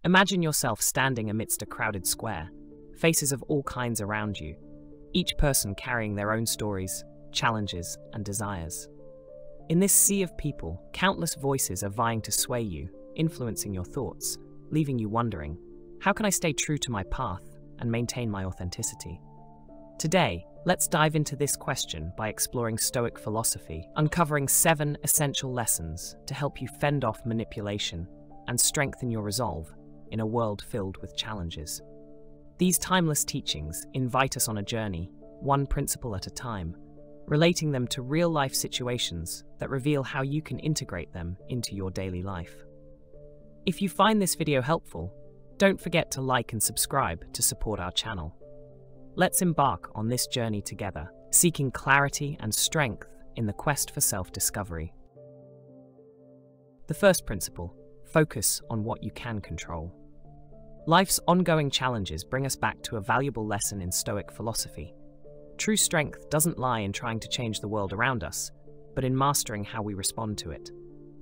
Imagine yourself standing amidst a crowded square, faces of all kinds around you, each person carrying their own stories, challenges, and desires. In this sea of people, countless voices are vying to sway you, influencing your thoughts, leaving you wondering, how can I stay true to my path and maintain my authenticity? Today, let's dive into this question by exploring Stoic philosophy, uncovering 7 essential lessons to help you fend off manipulation and strengthen your resolve in a world filled with challenges. These timeless teachings invite us on a journey, one principle at a time, relating them to real-life situations that reveal how you can integrate them into your daily life. If you find this video helpful, don't forget to like and subscribe to support our channel. Let's embark on this journey together, seeking clarity and strength in the quest for self-discovery. The first principle: focus on what you can control. Life's ongoing challenges bring us back to a valuable lesson in Stoic philosophy. True strength doesn't lie in trying to change the world around us, but in mastering how we respond to it.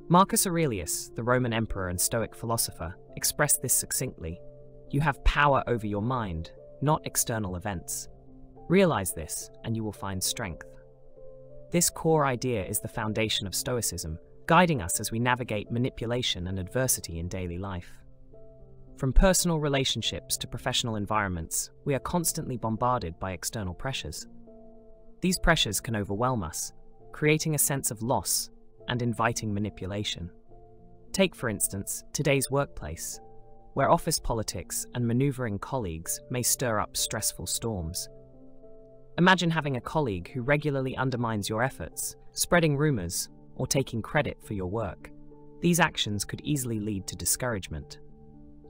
Marcus Aurelius, the Roman emperor and Stoic philosopher, expressed this succinctly: "You have power over your mind, not external events. Realize this, and you will find strength." This core idea is the foundation of Stoicism, guiding us as we navigate manipulation and adversity in daily life. From personal relationships to professional environments, we are constantly bombarded by external pressures. These pressures can overwhelm us, creating a sense of loss and inviting manipulation. Take, for instance, today's workplace, where office politics and maneuvering colleagues may stir up stressful storms. Imagine having a colleague who regularly undermines your efforts, spreading rumors, or taking credit for your work. These actions could easily lead to discouragement.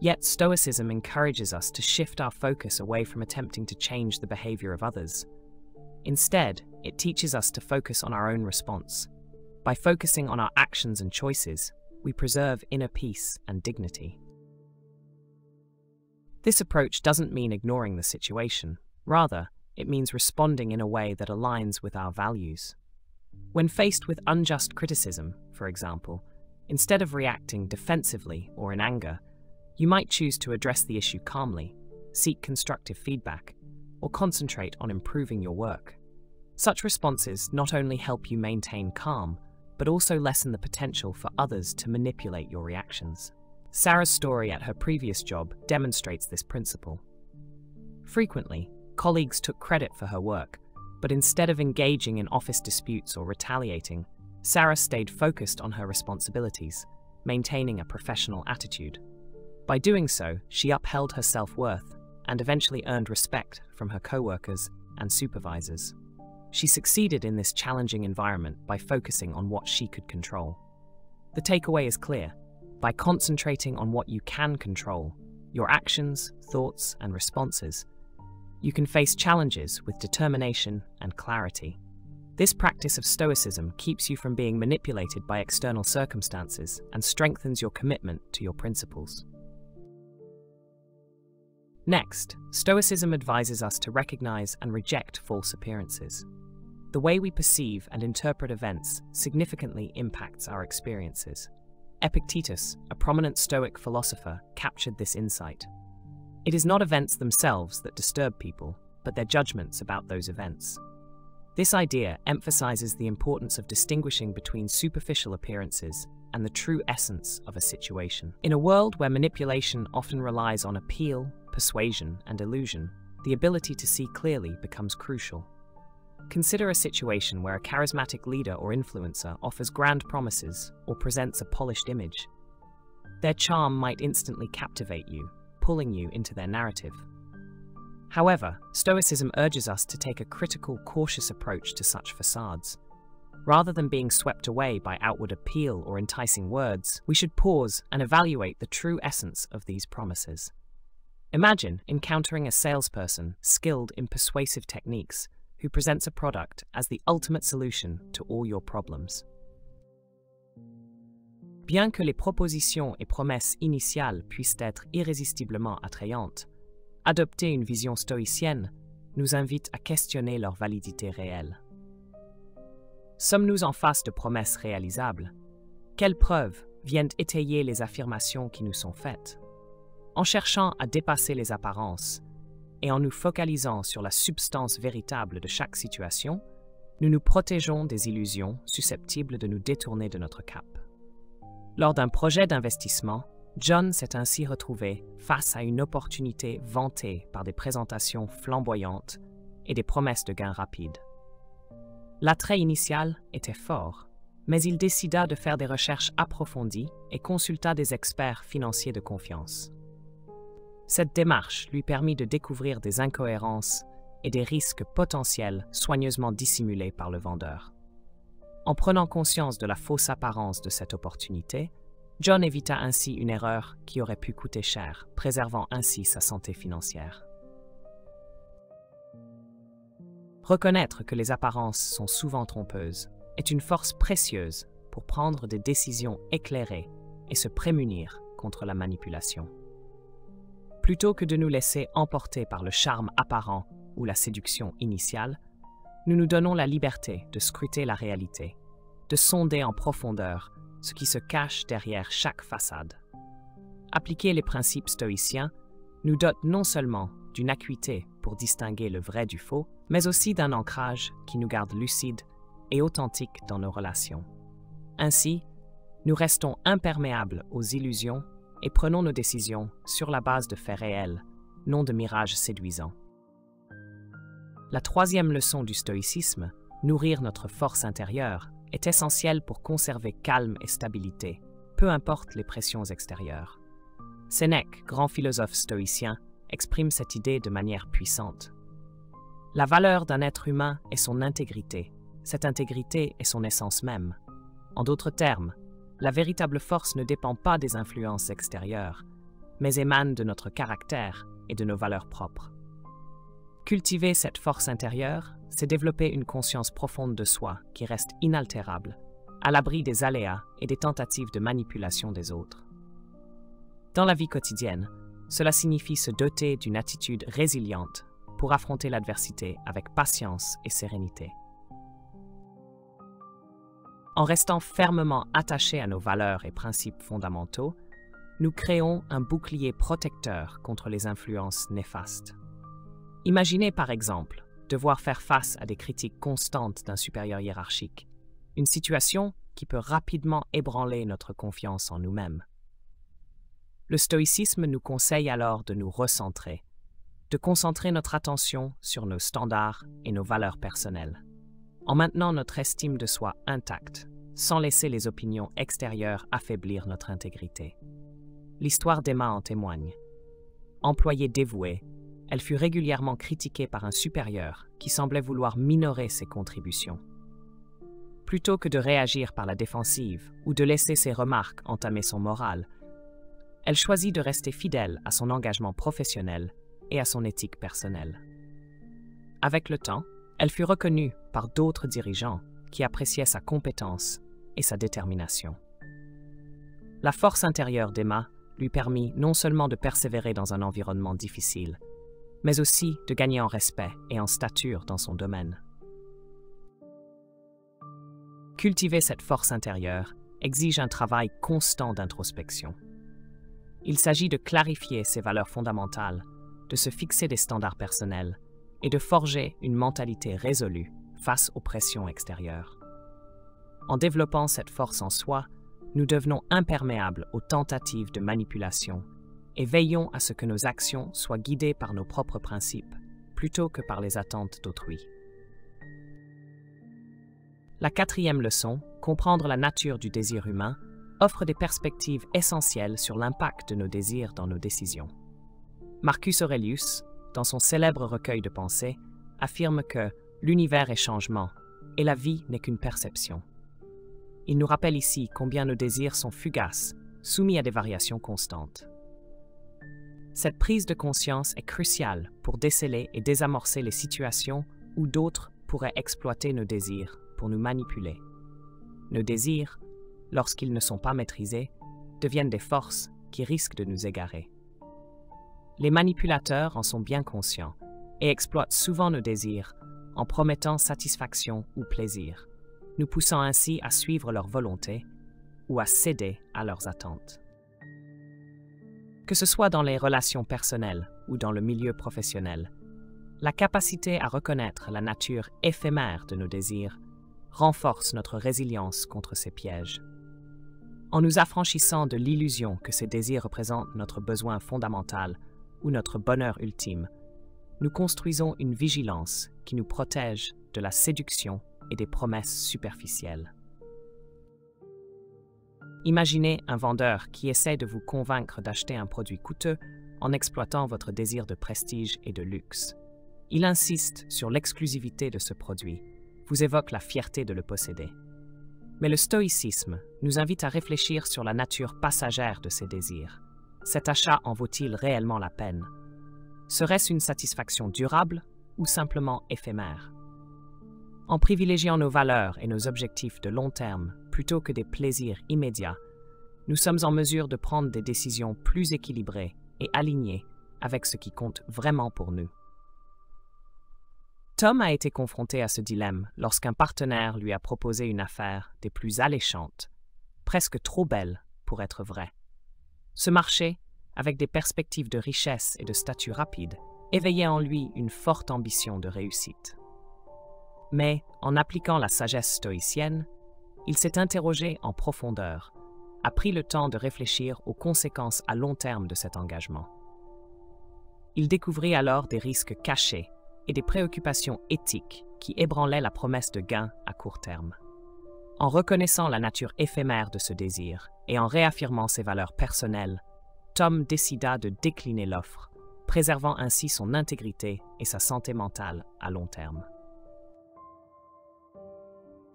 Yet Stoicism encourages us to shift our focus away from attempting to change the behavior of others. Instead, it teaches us to focus on our own response. By focusing on our actions and choices, we preserve inner peace and dignity. This approach doesn't mean ignoring the situation. Rather, it means responding in a way that aligns with our values. When faced with unjust criticism, for example, instead of reacting defensively or in anger, you might choose to address the issue calmly, seek constructive feedback, or concentrate on improving your work. Such responses not only help you maintain calm, but also lessen the potential for others to manipulate your reactions. Sarah's story at her previous job demonstrates this principle. Frequently, colleagues took credit for her work, but instead of engaging in office disputes or retaliating, Sarah stayed focused on her responsibilities, maintaining a professional attitude. By doing so, she upheld her self-worth and eventually earned respect from her co-workers and supervisors. She succeeded in this challenging environment by focusing on what she could control. The takeaway is clear. By concentrating on what you can control, your actions, thoughts, and responses, you can face challenges with determination and clarity. This practice of Stoicism keeps you from being manipulated by external circumstances and strengthens your commitment to your principles. Next, Stoicism advises us to recognize and reject false appearances. The way we perceive and interpret events significantly impacts our experiences. Epictetus, a prominent Stoic philosopher, captured this insight. It is not events themselves that disturb people, but their judgments about those events. This idea emphasizes the importance of distinguishing between superficial appearances and the true essence of a situation. In a world where manipulation often relies on appeal, persuasion, and illusion, the ability to see clearly becomes crucial. Consider a situation where a charismatic leader or influencer offers grand promises or presents a polished image. Their charm might instantly captivate you, pulling you into their narrative. However, Stoicism urges us to take a critical, cautious approach to such facades. Rather than being swept away by outward appeal or enticing words, we should pause and evaluate the true essence of these promises. Imagine encountering a salesperson skilled in persuasive techniques who presents a product as the ultimate solution to all your problems. Bien que les propositions et promesses initiales puissent être irrésistiblement attrayantes, adopter une vision stoïcienne nous invite à questionner leur validité réelle. Sommes-nous en face de promesses réalisables? Quelles preuves viennent étayer les affirmations qui nous sont faites? En cherchant à dépasser les apparences et en nous focalisant sur la substance véritable de chaque situation, nous nous protégeons des illusions susceptibles de nous détourner de notre cap. Lors d'un projet d'investissement, John s'est ainsi retrouvé face à une opportunité vantée par des présentations flamboyantes et des promesses de gains rapides. L'attrait initial était fort, mais il décida de faire des recherches approfondies et consulta des experts financiers de confiance. Cette démarche lui permit de découvrir des incohérences et des risques potentiels soigneusement dissimulés par le vendeur. En prenant conscience de la fausse apparence de cette opportunité, John évita ainsi une erreur qui aurait pu coûter cher, préservant ainsi sa santé financière. Reconnaître que les apparences sont souvent trompeuses est une force précieuse pour prendre des décisions éclairées et se prémunir contre la manipulation. Plutôt que de nous laisser emporter par le charme apparent ou la séduction initiale, nous nous donnons la liberté de scruter la réalité, de sonder en profondeur ce qui se cache derrière chaque façade. Appliquer les principes stoïciens nous dote non seulement d'une acuité pour distinguer le vrai du faux, mais aussi d'un ancrage qui nous garde lucides et authentiques dans nos relations. Ainsi, nous restons imperméables aux illusions et prenons nos décisions sur la base de faits réels, non de mirages séduisants. La troisième leçon du stoïcisme, nourrir notre force intérieure, est essentielle pour conserver calme et stabilité, peu importe les pressions extérieures. Sénèque, grand philosophe stoïcien, exprime cette idée de manière puissante. La valeur d'un être humain est son intégrité. Cette intégrité est son essence même. En d'autres termes, la véritable force ne dépend pas des influences extérieures, mais émane de notre caractère et de nos valeurs propres. Cultiver cette force intérieure, c'est développer une conscience profonde de soi qui reste inaltérable, à l'abri des aléas et des tentatives de manipulation des autres. Dans la vie quotidienne, cela signifie se doter d'une attitude résiliente pour affronter l'adversité avec patience et sérénité. En restant fermement attachés à nos valeurs et principes fondamentaux, nous créons un bouclier protecteur contre les influences néfastes. Imaginez par exemple devoir faire face à des critiques constantes d'un supérieur hiérarchique, une situation qui peut rapidement ébranler notre confiance en nous-mêmes. Le stoïcisme nous conseille alors de nous recentrer, de concentrer notre attention sur nos standards et nos valeurs personnelles, en maintenant notre estime de soi intacte, sans laisser les opinions extérieures affaiblir notre intégrité. L'histoire d'Emma en témoigne. Employée dévouée, elle fut régulièrement critiquée par un supérieur qui semblait vouloir minorer ses contributions. Plutôt que de réagir par la défensive ou de laisser ses remarques entamer son moral, elle choisit de rester fidèle à son engagement professionnel et à son éthique personnelle. Avec le temps, elle fut reconnue par d'autres dirigeants qui appréciaient sa compétence et sa détermination. La force intérieure d'Emma lui permit non seulement de persévérer dans un environnement difficile, mais aussi de gagner en respect et en stature dans son domaine. Cultiver cette force intérieure exige un travail constant d'introspection. Il s'agit de clarifier ses valeurs fondamentales, de se fixer des standards personnels et de forger une mentalité résolue face aux pressions extérieures. En développant cette force en soi, nous devenons imperméables aux tentatives de manipulation et veillons à ce que nos actions soient guidées par nos propres principes, plutôt que par les attentes d'autrui. La quatrième leçon, comprendre la nature du désir humain, offre des perspectives essentielles sur l'impact de nos désirs dans nos décisions. Marcus Aurelius, dans son célèbre recueil de pensées, affirme que l'univers est changement et la vie n'est qu'une perception. Il nous rappelle ici combien nos désirs sont fugaces, soumis à des variations constantes. Cette prise de conscience est cruciale pour déceler et désamorcer les situations où d'autres pourraient exploiter nos désirs pour nous manipuler. Nos désirs, lorsqu'ils ne sont pas maîtrisés, deviennent des forces qui risquent de nous égarer. Les manipulateurs en sont bien conscients et exploitent souvent nos désirs en promettant satisfaction ou plaisir, nous poussant ainsi à suivre leur volonté ou à céder à leurs attentes. Que ce soit dans les relations personnelles ou dans le milieu professionnel, la capacité à reconnaître la nature éphémère de nos désirs renforce notre résilience contre ces pièges. En nous affranchissant de l'illusion que ces désirs représentent notre besoin fondamental ou notre bonheur ultime, nous construisons une vigilance qui nous protège de la séduction et des promesses superficielles. Imaginez un vendeur qui essaie de vous convaincre d'acheter un produit coûteux en exploitant votre désir de prestige et de luxe. Il insiste sur l'exclusivité de ce produit, vous évoque la fierté de le posséder. Mais le stoïcisme nous invite à réfléchir sur la nature passagère de ces désirs. Cet achat en vaut-il réellement la peine? Serait-ce une satisfaction durable ou simplement éphémère? En privilégiant nos valeurs et nos objectifs de long terme plutôt que des plaisirs immédiats, nous sommes en mesure de prendre des décisions plus équilibrées et alignées avec ce qui compte vraiment pour nous. Tom a été confronté à ce dilemme lorsqu'un partenaire lui a proposé une affaire des plus alléchantes, presque trop belle pour être vraie. Ce marché, avec des perspectives de richesse et de statut rapide, éveillait en lui une forte ambition de réussite. Mais, en appliquant la sagesse stoïcienne, il s'est interrogé en profondeur, a pris le temps de réfléchir aux conséquences à long terme de cet engagement. Il découvrit alors des risques cachés et des préoccupations éthiques qui ébranlaient la promesse de gain à court terme. En reconnaissant la nature éphémère de ce désir et en réaffirmant ses valeurs personnelles, Tom décida de décliner l'offre, préservant ainsi son intégrité et sa santé mentale à long terme.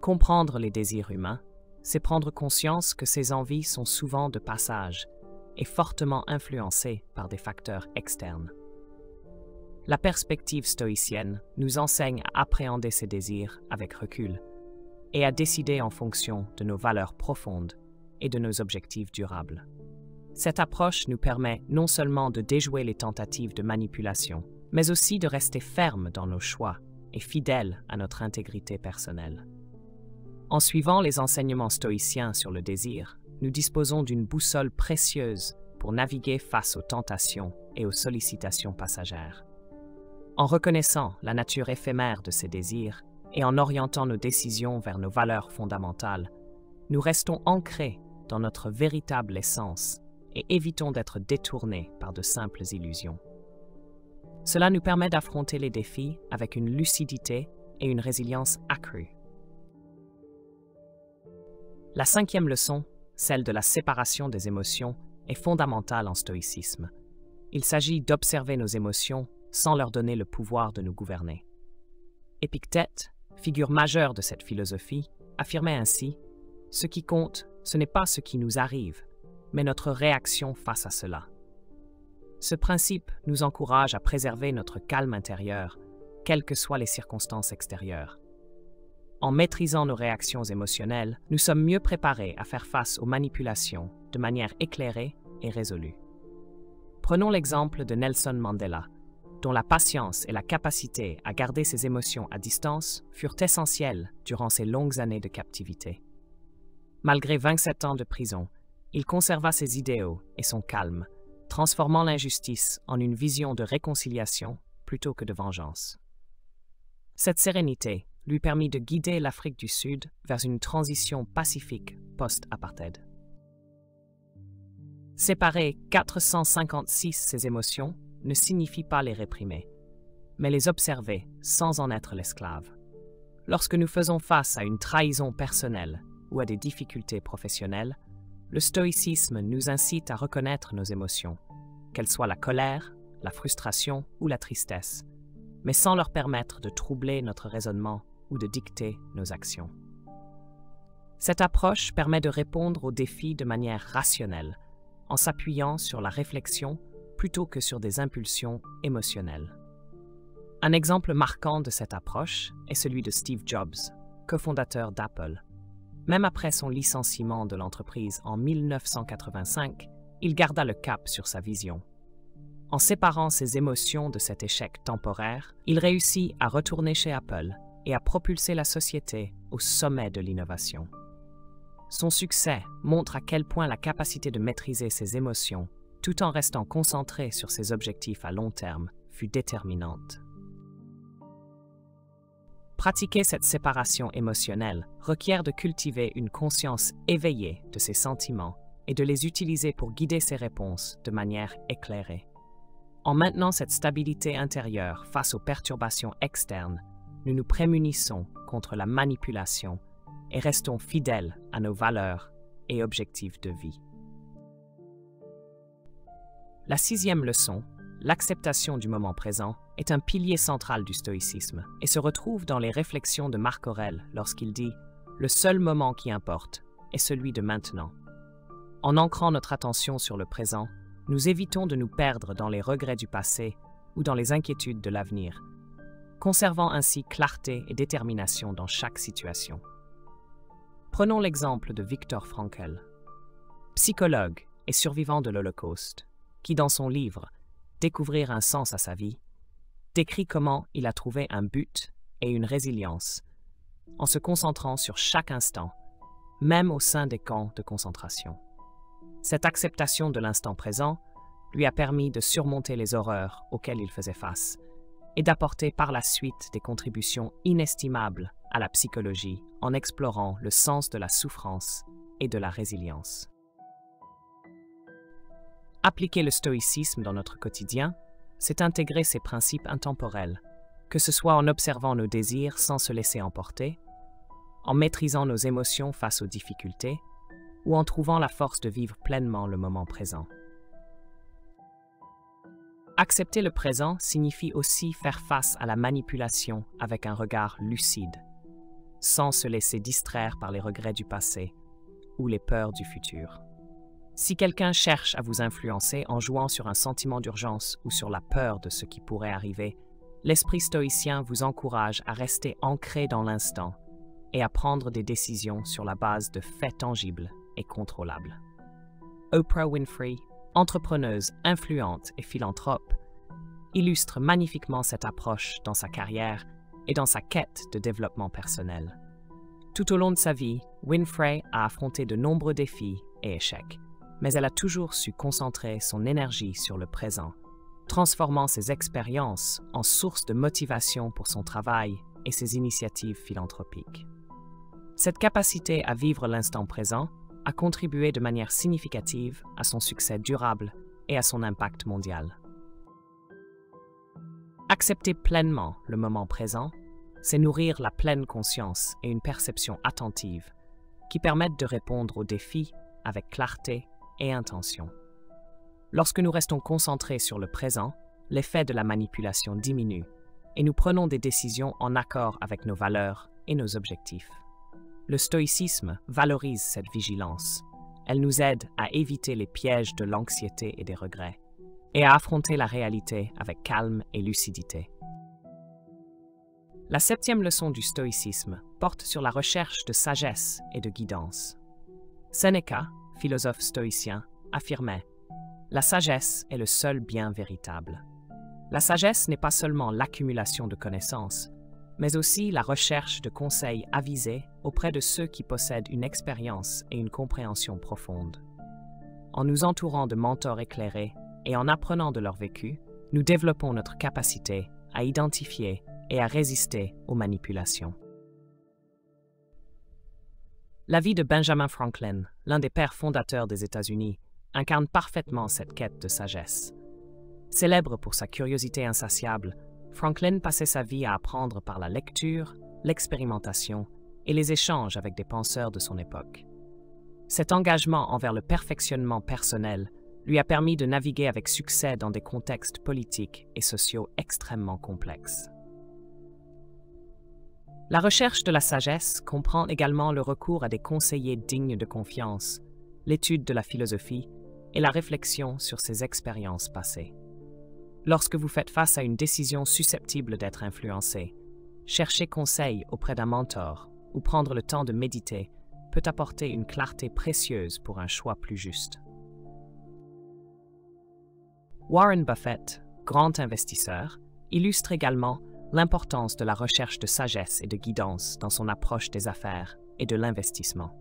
Comprendre les désirs humains, c'est prendre conscience que ces envies sont souvent de passage et fortement influencées par des facteurs externes. La perspective stoïcienne nous enseigne à appréhender ces désirs avec recul et à décider en fonction de nos valeurs profondes et de nos objectifs durables. Cette approche nous permet non seulement de déjouer les tentatives de manipulation, mais aussi de rester fermes dans nos choix et fidèles à notre intégrité personnelle. En suivant les enseignements stoïciens sur le désir, nous disposons d'une boussole précieuse pour naviguer face aux tentations et aux sollicitations passagères. En reconnaissant la nature éphémère de ces désirs et en orientant nos décisions vers nos valeurs fondamentales, nous restons ancrés dans notre véritable essence et évitons d'être détournés par de simples illusions. Cela nous permet d'affronter les défis avec une lucidité et une résilience accrue. La cinquième leçon, celle de la séparation des émotions, est fondamentale en stoïcisme. Il s'agit d'observer nos émotions sans leur donner le pouvoir de nous gouverner. Épictète, figure majeure de cette philosophie, affirmait ainsi « Ce qui compte, ce n'est pas ce qui nous arrive, mais notre réaction face à cela. » Ce principe nous encourage à préserver notre calme intérieur, quelles que soient les circonstances extérieures. En maîtrisant nos réactions émotionnelles, nous sommes mieux préparés à faire face aux manipulations de manière éclairée et résolue. Prenons l'exemple de Nelson Mandela, dont la patience et la capacité à garder ses émotions à distance furent essentielles durant ses longues années de captivité. Malgré 27 ans de prison, il conserva ses idéaux et son calme, transformant l'injustice en une vision de réconciliation plutôt que de vengeance. Cette sérénité lui permit de guider l'Afrique du Sud vers une transition pacifique post-apartheid. Séparer 456 ses émotions ne signifie pas les réprimer, mais les observer sans en être l'esclave. Lorsque nous faisons face à une trahison personnelle ou à des difficultés professionnelles, le stoïcisme nous incite à reconnaître nos émotions, qu'elles soient la colère, la frustration ou la tristesse, mais sans leur permettre de troubler notre raisonnement ou de dicter nos actions. Cette approche permet de répondre aux défis de manière rationnelle, en s'appuyant sur la réflexion plutôt que sur des impulsions émotionnelles. Un exemple marquant de cette approche est celui de Steve Jobs, cofondateur d'Apple. Même après son licenciement de l'entreprise en 1985, il garda le cap sur sa vision. En séparant ses émotions de cet échec temporaire, il réussit à retourner chez Apple et à propulser la société au sommet de l'innovation. Son succès montre à quel point la capacité de maîtriser ses émotions, tout en restant concentré sur ses objectifs à long terme, fut déterminante. Pratiquer cette séparation émotionnelle requiert de cultiver une conscience éveillée de ses sentiments et de les utiliser pour guider ses réponses de manière éclairée. En maintenant cette stabilité intérieure face aux perturbations externes, nous nous prémunissons contre la manipulation et restons fidèles à nos valeurs et objectifs de vie. La 6e leçon, l'acceptation du moment présent, est un pilier central du stoïcisme et se retrouve dans les réflexions de Marc Aurèle lorsqu'il dit « Le seul moment qui importe est celui de maintenant ». En ancrant notre attention sur le présent, nous évitons de nous perdre dans les regrets du passé ou dans les inquiétudes de l'avenir, conservant ainsi clarté et détermination dans chaque situation. Prenons l'exemple de Viktor Frankl, psychologue et survivant de l'Holocauste, qui dans son livre « Découvrir un sens à sa vie » décrit comment il a trouvé un but et une résilience en se concentrant sur chaque instant, même au sein des camps de concentration. Cette acceptation de l'instant présent lui a permis de surmonter les horreurs auxquelles il faisait face et d'apporter par la suite des contributions inestimables à la psychologie en explorant le sens de la souffrance et de la résilience. Appliquer le stoïcisme dans notre quotidien, c'est intégrer ces principes intemporels, que ce soit en observant nos désirs sans se laisser emporter, en maîtrisant nos émotions face aux difficultés, ou en trouvant la force de vivre pleinement le moment présent. Accepter le présent signifie aussi faire face à la manipulation avec un regard lucide, sans se laisser distraire par les regrets du passé ou les peurs du futur. Si quelqu'un cherche à vous influencer en jouant sur un sentiment d'urgence ou sur la peur de ce qui pourrait arriver, l'esprit stoïcien vous encourage à rester ancré dans l'instant et à prendre des décisions sur la base de faits tangibles et contrôlables. Oprah Winfrey, entrepreneuse, influente et philanthrope, illustre magnifiquement cette approche dans sa carrière et dans sa quête de développement personnel. Tout au long de sa vie, Winfrey a affronté de nombreux défis et échecs, mais elle a toujours su concentrer son énergie sur le présent, transformant ses expériences en source de motivation pour son travail et ses initiatives philanthropiques. Cette capacité à vivre l'instant présent a contribué de manière significative à son succès durable et à son impact mondial. Accepter pleinement le moment présent, c'est nourrir la pleine conscience et une perception attentive qui permettent de répondre aux défis avec clarté et intention. Lorsque nous restons concentrés sur le présent, l'effet de la manipulation diminue et nous prenons des décisions en accord avec nos valeurs et nos objectifs. Le stoïcisme valorise cette vigilance. Elle nous aide à éviter les pièges de l'anxiété et des regrets et à affronter la réalité avec calme et lucidité. La 7e leçon du stoïcisme porte sur la recherche de sagesse et de guidance. Sénéca, philosophe stoïcien, affirmait « La sagesse est le seul bien véritable ». La sagesse n'est pas seulement l'accumulation de connaissances, mais aussi la recherche de conseils avisés auprès de ceux qui possèdent une expérience et une compréhension profonde. En nous entourant de mentors éclairés et en apprenant de leur vécu, nous développons notre capacité à identifier et à résister aux manipulations. La vie de Benjamin Franklin, l'un des pères fondateurs des États-Unis, incarne parfaitement cette quête de sagesse. Célèbre pour sa curiosité insatiable, Franklin passait sa vie à apprendre par la lecture, l'expérimentation et les échanges avec des penseurs de son époque. Cet engagement envers le perfectionnement personnel lui a permis de naviguer avec succès dans des contextes politiques et sociaux extrêmement complexes. La recherche de la sagesse comprend également le recours à des conseillers dignes de confiance, l'étude de la philosophie et la réflexion sur ses expériences passées. Lorsque vous faites face à une décision susceptible d'être influencée, chercher conseil auprès d'un mentor ou prendre le temps de méditer peut apporter une clarté précieuse pour un choix plus juste. Warren Buffett, grand investisseur, illustre également l'importance de la recherche de sagesse et de guidance dans son approche des affaires et de l'investissement.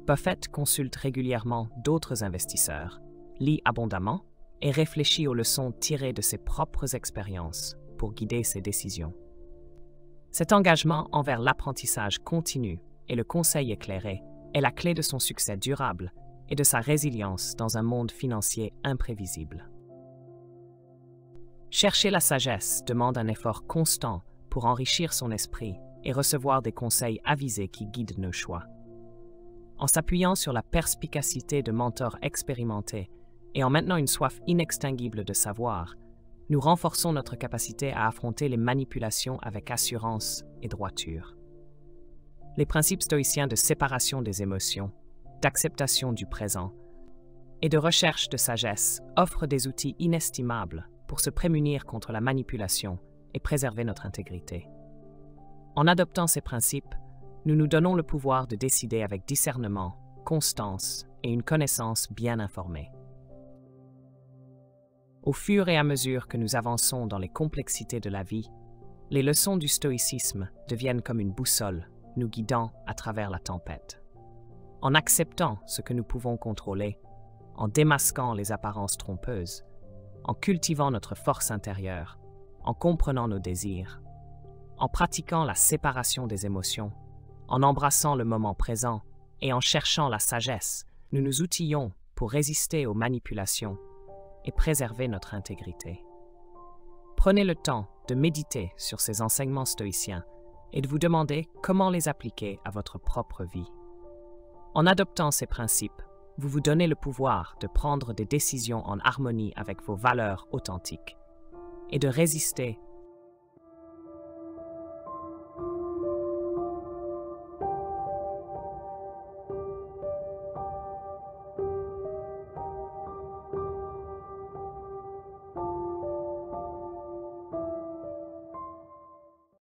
Buffett consulte régulièrement d'autres investisseurs lit abondamment et réfléchit aux leçons tirées de ses propres expériences pour guider ses décisions. Cet engagement envers l'apprentissage continu et le conseil éclairé est la clé de son succès durable et de sa résilience dans un monde financier imprévisible. Chercher la sagesse demande un effort constant pour enrichir son esprit et recevoir des conseils avisés qui guident nos choix. En s'appuyant sur la perspicacité de mentors expérimentés et en maintenant une soif inextinguible de savoir, nous renforçons notre capacité à affronter les manipulations avec assurance et droiture. Les principes stoïciens de séparation des émotions, d'acceptation du présent et de recherche de sagesse offrent des outils inestimables pour se prémunir contre la manipulation et préserver notre intégrité. En adoptant ces principes, nous nous donnons le pouvoir de décider avec discernement, constance et une connaissance bien informée. Au fur et à mesure que nous avançons dans les complexités de la vie, les leçons du stoïcisme deviennent comme une boussole, nous guidant à travers la tempête. En acceptant ce que nous pouvons contrôler, en démasquant les apparences trompeuses, en cultivant notre force intérieure, en comprenant nos désirs, en pratiquant la séparation des émotions, en embrassant le moment présent et en cherchant la sagesse, nous nous outillons pour résister aux manipulations et préserver notre intégrité. Prenez le temps de méditer sur ces enseignements stoïciens et de vous demander comment les appliquer à votre propre vie. En adoptant ces principes, vous vous donnez le pouvoir de prendre des décisions en harmonie avec vos valeurs authentiques et de résister